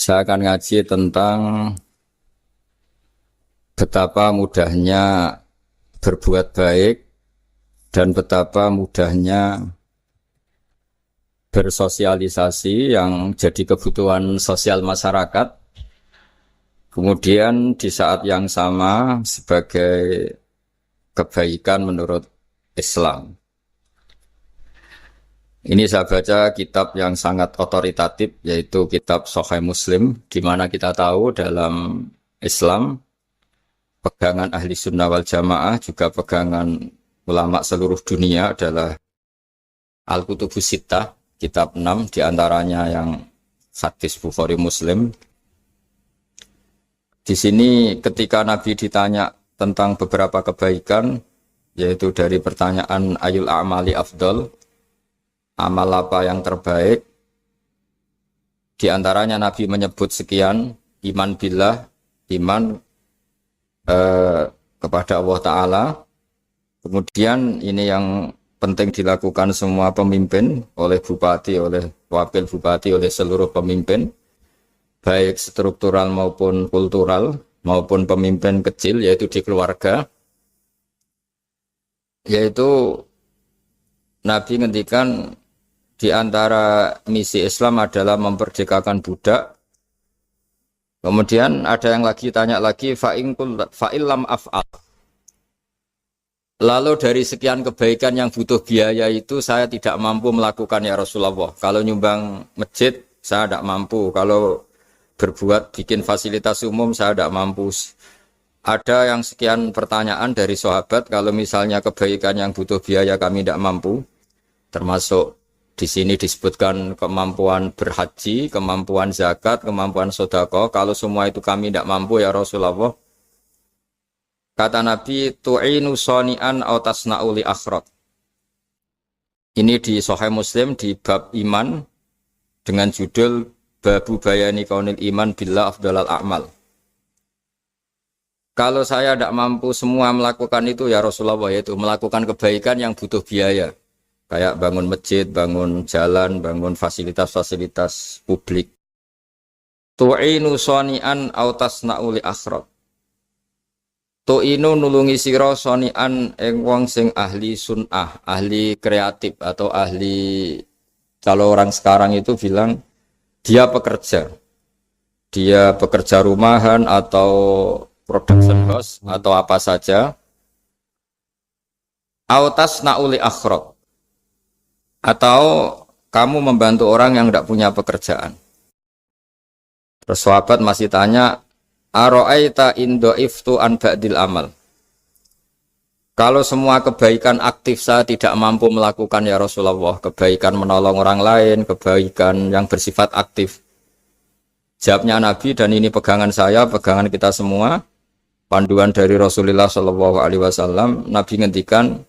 Saya akan ngaji tentang betapa mudahnya berbuat baik dan betapa mudahnya bersosialisasi yang jadi kebutuhan sosial masyarakat. Kemudian di saat yang sama sebagai kebaikan menurut Islam. Ini saya baca kitab yang sangat otoritatif, yaitu kitab Sahih Muslim, di mana kita tahu dalam Islam pegangan ahli sunnah wal jamaah juga pegangan ulama seluruh dunia adalah Al-Kutubus Sittah, kitab 6 diantaranya yang hadis Bukhari Muslim. Di sini ketika Nabi ditanya tentang beberapa kebaikan, yaitu dari pertanyaan ayul a'mali afdol, amal apa yang terbaik, diantaranya Nabi menyebut sekian: iman billah, iman kepada Allah Ta'ala. Kemudian ini yang penting dilakukan semua pemimpin, oleh bupati, oleh wakil bupati, oleh seluruh pemimpin, baik struktural maupun kultural, maupun pemimpin kecil, yaitu di keluarga. Yaitu Nabi ngendikan di antara misi Islam adalah memperdekakan budak. Kemudian ada yang lagi tanya lagi, fa'illam af'al. Lalu dari sekian kebaikan yang butuh biaya itu saya tidak mampu melakukan ya Rasulullah. Kalau nyumbang masjid saya tidak mampu. Kalau berbuat bikin fasilitas umum saya tidak mampu. Ada yang sekian pertanyaan dari sahabat, kalau misalnya kebaikan yang butuh biaya kami tidak mampu, termasuk di sini disebutkan kemampuan berhaji, kemampuan zakat, kemampuan sedekah. Kalau semua itu kami tidak mampu ya Rasulullah. Kata Nabi, tu'inu shani'an aw tasna'u li akhraq. Ini di Sahih Muslim di bab iman dengan judul Babu bayani kaunil iman billah afdalal a'mal. Kalau saya tidak mampu semua melakukan itu ya Rasulullah, yaitu melakukan kebaikan yang butuh biaya. Kayak bangun masjid, bangun jalan, bangun fasilitas-fasilitas publik. Tu'inu shani'an aw tasna'u li akhraq. Tu'inu nulungi sira shani'an ing wong sing ahli sun'ah, ahli kreatif atau ahli, kalau orang sekarang itu bilang dia pekerja. Dia pekerja rumahan atau production house atau apa saja. Aw tasna'u li akhraq. Atau kamu membantu orang yang tidak punya pekerjaan. Terus sahabat masih tanya, aro'aita indo'iftu an ba'dil amal. Kalau semua kebaikan aktif saya tidak mampu melakukan ya Rasulullah, kebaikan menolong orang lain, kebaikan yang bersifat aktif. Jawabnya Nabi, dan ini pegangan saya, pegangan kita semua, panduan dari Rasulullah SAW, Nabi ngendikan,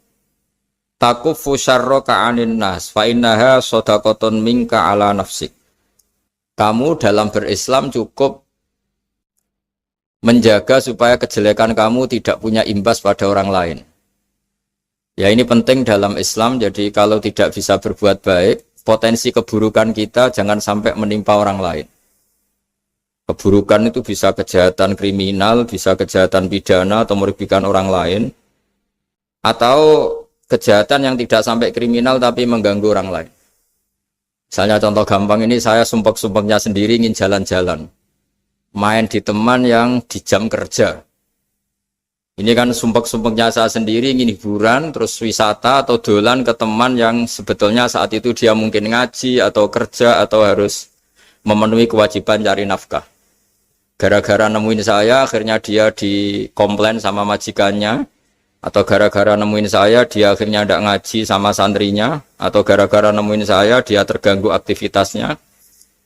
takufu syarroka anin nas fa innaha shadaqatun minka ala nafsik. Kamu dalam berislam cukup menjaga supaya kejelekan kamu tidak punya imbas pada orang lain. Ya, ini penting dalam Islam. Jadi kalau tidak bisa berbuat baik, potensi keburukan kita jangan sampai menimpa orang lain. Keburukan itu bisa kejahatan kriminal, bisa kejahatan pidana atau merugikan orang lain, atau kejahatan yang tidak sampai kriminal tapi mengganggu orang lain. Misalnya contoh gampang ini, saya sumpek-sumpeknya sendiri ingin jalan-jalan, main di teman yang di jam kerja. Ini kan sumpek-sumpeknya saya sendiri ingin hiburan, terus wisata atau dolan ke teman yang sebetulnya saat itu dia mungkin ngaji atau kerja atau harus memenuhi kewajiban cari nafkah. Gara-gara nemuin saya, akhirnya dia dikomplain sama majikannya, atau gara-gara nemuin saya dia akhirnya tidak ngaji sama santrinya, atau gara-gara nemuin saya dia terganggu aktivitasnya.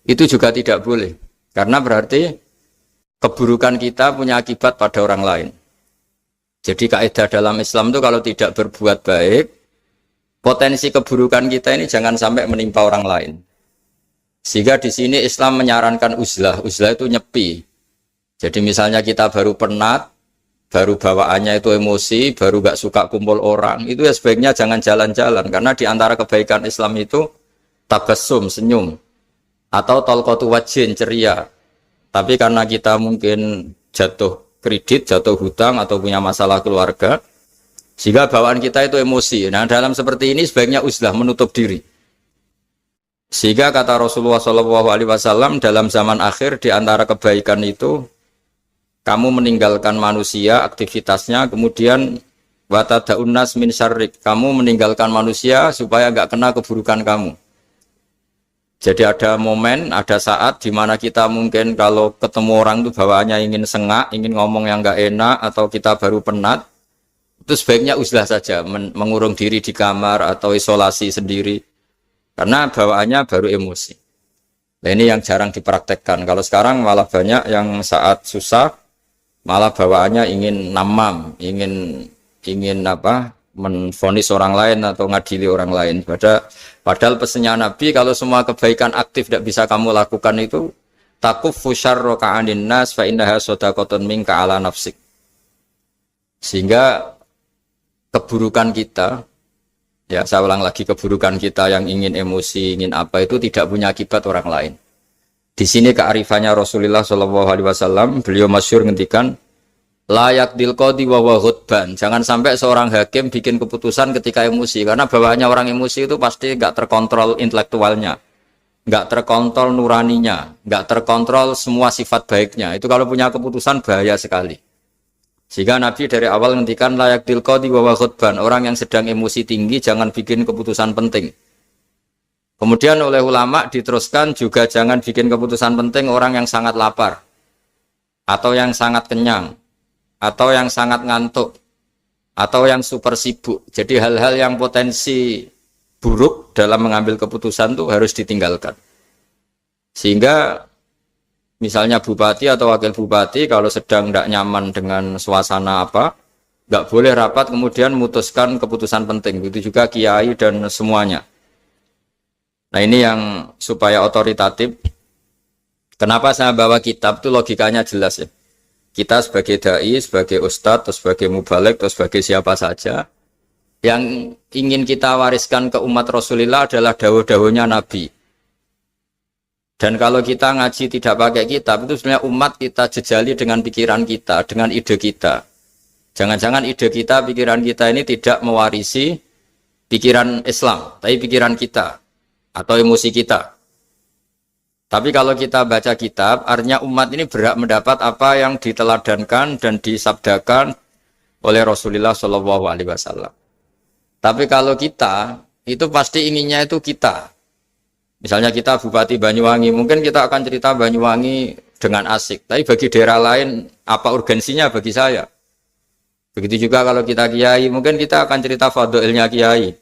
Itu juga tidak boleh, karena berarti keburukan kita punya akibat pada orang lain. Jadi kaidah dalam Islam itu kalau tidak berbuat baik, potensi keburukan kita ini jangan sampai menimpa orang lain. Sehingga di sini Islam menyarankan uzlah. Uzlah itu nyepi. Jadi misalnya kita baru penat, baru bawaannya itu emosi, baru gak suka kumpul orang, itu ya sebaiknya jangan jalan-jalan. Karena di antara kebaikan Islam itu tabassum, senyum, atau talqatu wajhin, ceria. Tapi karena kita mungkin jatuh kredit, jatuh hutang atau punya masalah keluarga, sehingga bawaan kita itu emosi. Nah, dalam seperti ini sebaiknya uzlah, menutup diri. Sehingga kata Rasulullah SAW dalam zaman akhir di antara kebaikan itu kamu meninggalkan manusia aktivitasnya, kemudian watadaun nas min syarrik, kamu meninggalkan manusia supaya enggak kena keburukan kamu. Jadi ada momen, ada saat di mana kita mungkin kalau ketemu orang itu bawaannya ingin sengak, ingin ngomong yang enggak enak atau kita baru penat, itu sebaiknya uzlah saja, mengurung diri di kamar atau isolasi sendiri. Karena bawaannya baru emosi. Nah, ini yang jarang dipraktekkan. Kalau sekarang malah banyak yang saat susah, malah bawaannya ingin namam, ingin menvonis orang lain atau ngadili orang lain. Padahal pesannya Nabi, kalau semua kebaikan aktif tidak bisa kamu lakukan itu, takuffu syarra ka'anin nas fa innaha shadaqatun minka ala nafsik. Sehingga keburukan kita, ya saya ulang lagi, keburukan kita yang ingin emosi, ingin apa itu tidak punya akibat orang lain. Di sini kearifannya Rasulullah SAW, beliau masyhur ngendikan, layak dilqadi wa ghadban. Jangan sampai seorang hakim bikin keputusan ketika emosi, karena bawaannya orang emosi itu pasti nggak terkontrol intelektualnya, nggak terkontrol nuraninya, nggak terkontrol semua sifat baiknya. Itu kalau punya keputusan bahaya sekali. Sehingga Nabi dari awal ngendikan layak dilqadi wa ghadban, orang yang sedang emosi tinggi jangan bikin keputusan penting. Kemudian oleh ulama diteruskan juga jangan bikin keputusan penting orang yang sangat lapar atau yang sangat kenyang atau yang sangat ngantuk atau yang super sibuk. Jadi hal-hal yang potensi buruk dalam mengambil keputusan itu harus ditinggalkan. Sehingga misalnya bupati atau wakil bupati kalau sedang tidak nyaman dengan suasana apa, nggak boleh rapat kemudian memutuskan keputusan penting. Begitu juga kiai dan semuanya. Nah, ini yang supaya otoritatif. Kenapa saya bawa kitab itu logikanya jelas ya. Kita sebagai dai, sebagai ustadz, atau sebagai mubalek, atau sebagai siapa saja, yang ingin kita wariskan ke umat Rasulullah adalah dawuh-dawuhnya Nabi. Dan kalau kita ngaji tidak pakai kitab, itu sebenarnya umat kita jejali dengan pikiran kita, dengan ide kita. Jangan-jangan ide kita, pikiran kita ini tidak mewarisi pikiran Islam, tapi pikiran kita atau emosi kita. Tapi kalau kita baca kitab, artinya umat ini berhak mendapat apa yang diteladankan dan disabdakan oleh Rasulullah SAW. Tapi kalau kita, itu pasti inginnya itu kita. Misalnya kita Bupati Banyuwangi, mungkin kita akan cerita Banyuwangi dengan asik. Tapi bagi daerah lain, apa urgensinya bagi saya? Begitu juga kalau kita kiai, mungkin kita akan cerita fadhilnya kiai.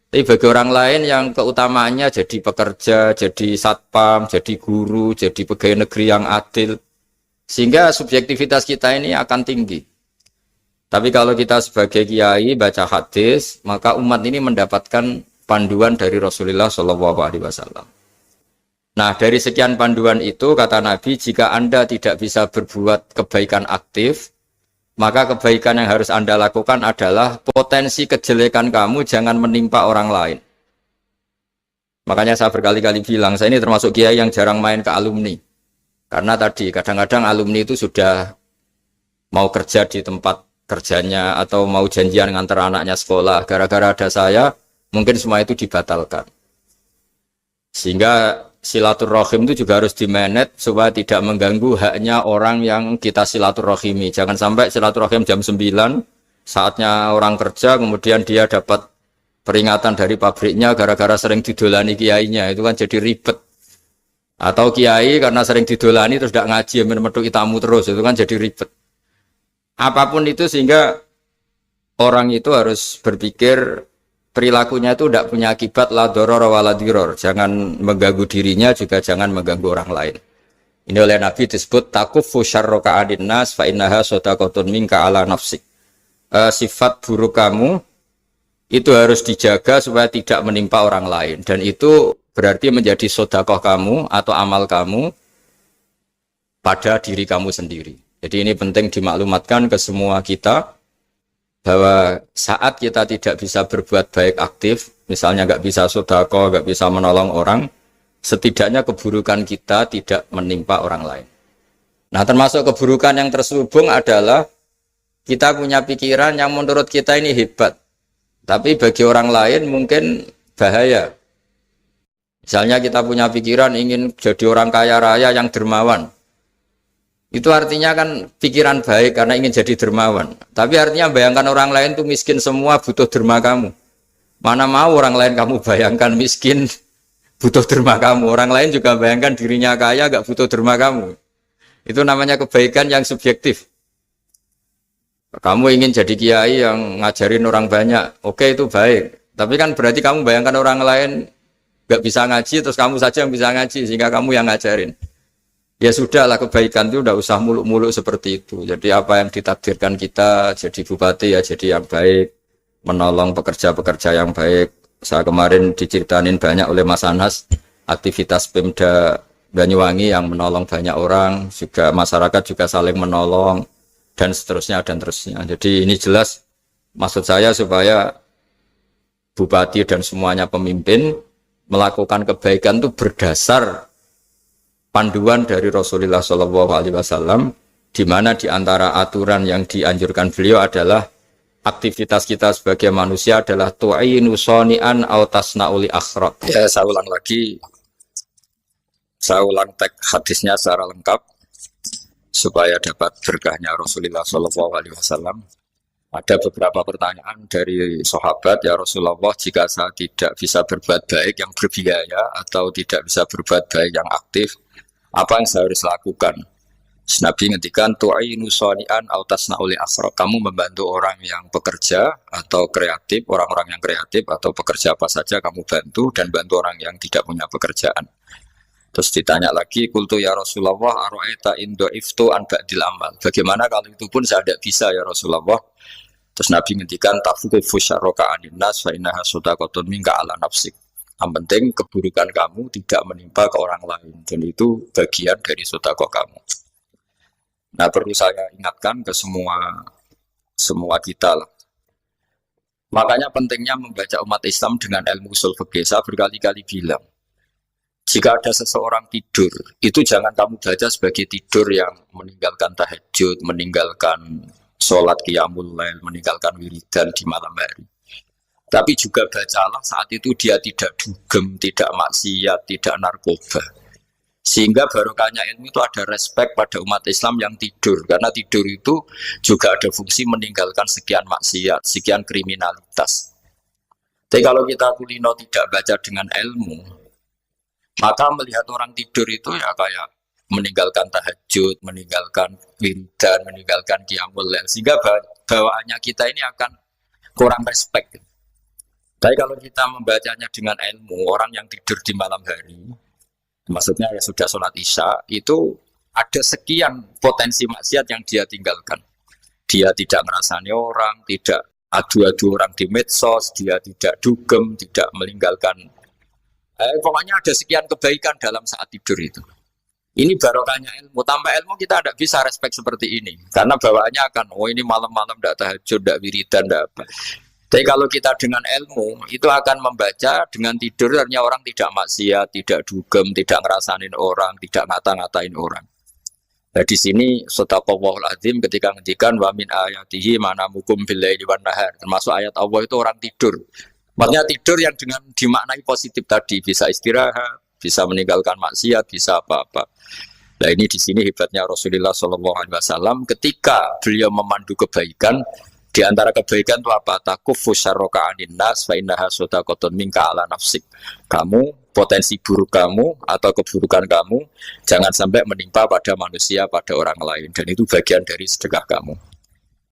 Tapi bagi orang lain yang keutamaannya jadi pekerja, jadi satpam, jadi guru, jadi pegawai negeri yang adil. Sehingga subjektivitas kita ini akan tinggi. Tapi kalau kita sebagai kiai baca hadis, maka umat ini mendapatkan panduan dari Rasulullah SAW. Nah, dari sekian panduan itu, kata Nabi, jika Anda tidak bisa berbuat kebaikan aktif, maka kebaikan yang harus Anda lakukan adalah potensi kejelekan kamu jangan menimpa orang lain. Makanya saya berkali-kali bilang, saya ini termasuk kiai yang jarang main ke alumni. Karena tadi, kadang-kadang alumni itu sudah mau kerja di tempat kerjanya atau mau janjian ngantar anaknya sekolah. Gara-gara ada saya, mungkin semua itu dibatalkan. Sehingga silaturahim itu juga harus dimanage supaya tidak mengganggu haknya orang yang kita silaturahimi. Jangan sampai silaturahim jam 9, saatnya orang kerja, kemudian dia dapat peringatan dari pabriknya gara-gara sering didolani kiainya. Itu kan jadi ribet. Atau kiai karena sering didolani terus tidak ngaji, menutupi tamu terus. Itu kan jadi ribet. Apapun itu sehingga orang itu harus berpikir perilakunya itu tidak punya akibat la doror wa la diror. Jangan mengganggu dirinya, juga jangan mengganggu orang lain. Ini oleh Nabi disebut takuffu syarra ka'adin nas fa innaha shadaqatun minka ala nafsik. Sifat buruk kamu itu harus dijaga supaya tidak menimpa orang lain. Dan itu berarti menjadi sedekah kamu atau amal kamu pada diri kamu sendiri. Jadi ini penting dimaklumatkan ke semua kita, bahwa saat kita tidak bisa berbuat baik aktif, misalnya nggak bisa sedekah, nggak bisa menolong orang, setidaknya keburukan kita tidak menimpa orang lain. Nah, termasuk keburukan yang terselubung adalah kita punya pikiran yang menurut kita ini hebat, tapi bagi orang lain mungkin bahaya. Misalnya kita punya pikiran ingin jadi orang kaya raya yang dermawan. Itu artinya kan pikiran baik karena ingin jadi dermawan. Tapi artinya bayangkan orang lain tuh miskin semua butuh derma kamu. Mana mau orang lain kamu bayangkan miskin butuh derma kamu. Orang lain juga bayangkan dirinya kaya gak butuh derma kamu. Itu namanya kebaikan yang subjektif. Kamu ingin jadi kiai yang ngajarin orang banyak. Oke, itu baik. Tapi kan berarti kamu bayangkan orang lain gak bisa ngaji, terus kamu saja yang bisa ngaji, sehingga kamu yang ngajarin. Ya sudahlah, kebaikan itu udah usah muluk-muluk seperti itu. Jadi apa yang ditakdirkan kita jadi bupati ya jadi yang baik, menolong pekerja-pekerja yang baik. Saya kemarin diceritain banyak oleh Mas Anas, aktivitas Pemda Banyuwangi yang menolong banyak orang, juga masyarakat juga saling menolong, dan seterusnya dan terusnya. Jadi ini jelas maksud saya supaya bupati dan semuanya pemimpin melakukan kebaikan itu berdasar panduan dari Rasulullah SAW, di mana di antara aturan yang dianjurkan beliau adalah aktivitas kita sebagai manusia adalah tu'inu soni'an au tasna'uli akhraq. Ya, saya ulang lagi, saya ulang teks hadisnya secara lengkap supaya dapat berkahnya Rasulullah SAW. Ada beberapa pertanyaan dari sahabat, ya Rasulullah, jika saya tidak bisa berbuat baik yang berbiaya atau tidak bisa berbuat baik yang aktif, apa yang saya harus lakukan? Nabi ngendikan tu'inu shani'an aw tasna'uli asra. Kamu membantu orang yang bekerja atau kreatif, orang-orang yang kreatif atau pekerja apa saja kamu bantu, dan bantu orang yang tidak punya pekerjaan. Terus ditanya lagi, qultu ya Rasulullah ara'aita in dha'iftu an ba'dil amal. Bagaimana kalau itu pun saya tidak bisa ya Rasulullah? Terus Nabi ngendikan tafuqifu syarraka 'anin nas fa innaha shadaqatun minka 'ala nafsik. Yang penting keburukan kamu tidak menimpa ke orang lain, dan itu bagian dari sedekah kamu. Nah, perlu saya ingatkan ke semua kita lah. Makanya pentingnya membaca umat Islam dengan ilmu usul fikih. Saya berkali-kali bilang, jika ada seseorang tidur, itu jangan kamu baca sebagai tidur yang meninggalkan tahajud, meninggalkan sholat qiyamul lail, meninggalkan wiridan di malam hari. Tapi juga bacalah saat itu dia tidak dugem, tidak maksiat, tidak narkoba. Sehingga barokahnya ilmu itu ada respek pada umat Islam yang tidur. Karena tidur itu juga ada fungsi meninggalkan sekian maksiat, sekian kriminalitas. Tapi kalau kita kulino tidak baca dengan ilmu, maka melihat orang tidur itu ya kayak meninggalkan tahajud, meninggalkan wiridan, meninggalkan qiyamul lail, sehingga bawaannya kita ini akan kurang respect. Tapi kalau kita membacanya dengan ilmu, orang yang tidur di malam hari, maksudnya ya sudah sholat isya, itu ada sekian potensi maksiat yang dia tinggalkan. Dia tidak ngerasani orang, tidak adu-adu orang di medsos, dia tidak dugem, tidak meninggalkan. Pokoknya ada sekian kebaikan dalam saat tidur itu. Ini barokahnya ilmu. Tanpa ilmu kita tidak bisa respect seperti ini. Karena bawaannya akan, oh ini malam-malam tidak tahajud, tidak wiridan, tidak apa. Tapi kalau kita dengan ilmu, itu akan membaca dengan tidur, artinya orang tidak maksiat, tidak dugem, tidak ngerasain orang, tidak ngata-ngatain orang. Nah di sini Shadaqallahul Azim ketika ngendikan wa min ayatihi manamukum billaili wan nahar. Termasuk ayat Allah itu orang tidur. Maksudnya tidur yang dengan dimaknai positif tadi, bisa istirahat, bisa meninggalkan maksiat, bisa apa-apa. Nah ini di sini hebatnya Rasulullah SAW ketika beliau memandu kebaikan. Di antara kebaikan itu apa? Takufu syarroka anin nas fa innaha shadaqatun minka 'ala nafsik. Kamu, potensi buruk kamu atau keburukan kamu jangan sampai menimpa pada manusia, pada orang lain, dan itu bagian dari sedekah kamu.